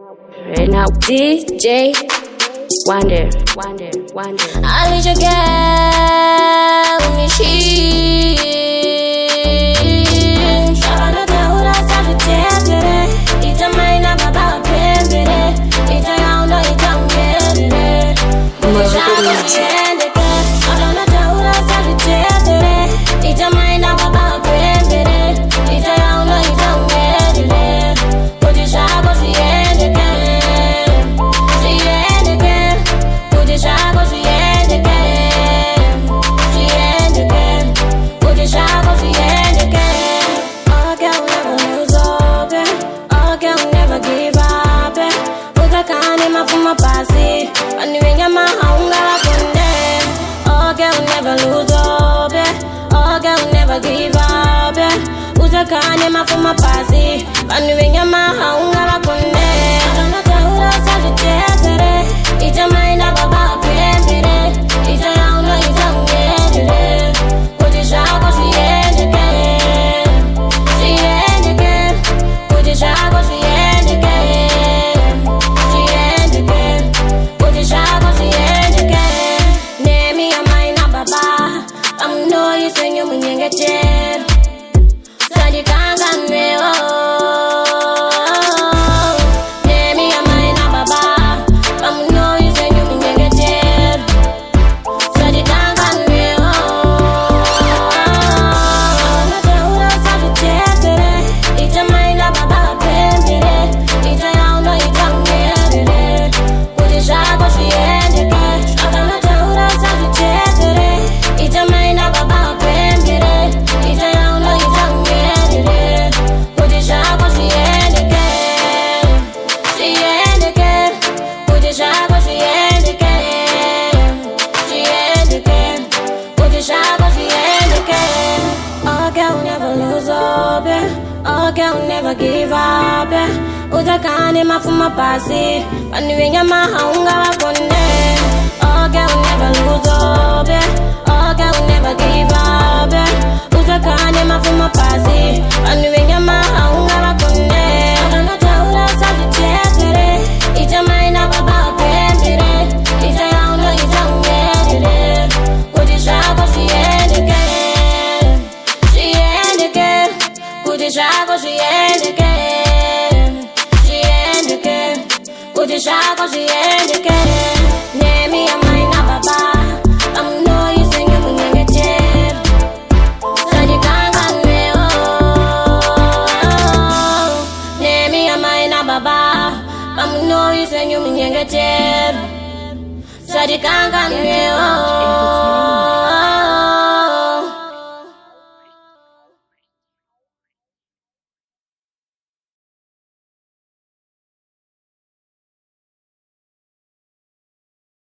Right now, DJ Wonder. I let you get me she. Shabana daura sabe ter. Ita mai na baba pembere. Ita yauna ita ngere. Shabana daura sabe ter. Ita mai na baba pembere. Ita yauna ita ngere. Pode chabo ziende que. My passy, and you ain't my hunger conde. Oh, girl, never lose up, oh, girl, never give up. Uza kane ma for my passy, and you ain't my hunger conde. I don't know how to say it. It's a mind of a bad baby. It's a young, it's a weird. Put it sharp, she ain't again. She ain't again. Put it sharp, she ain't again. Utakane mafuma pasi, panuenya mahunga wakonde. Oh, girl, never lose up, oh, girl, never give up. Utakane mafuma pasi, panuenya mahunga wakonde. Agana taura sabi chetere, ita maina baba pembere, ita yauna ita ngere. Kujishako shiendeke, kujishako shiendeke. Shako she endeke, nemi amai na baba. I'm no you sing you munyengeche. Sadi kanga neo, nemi amai na baba. I'm no you sing you munyengeche. Sadi kanga neo.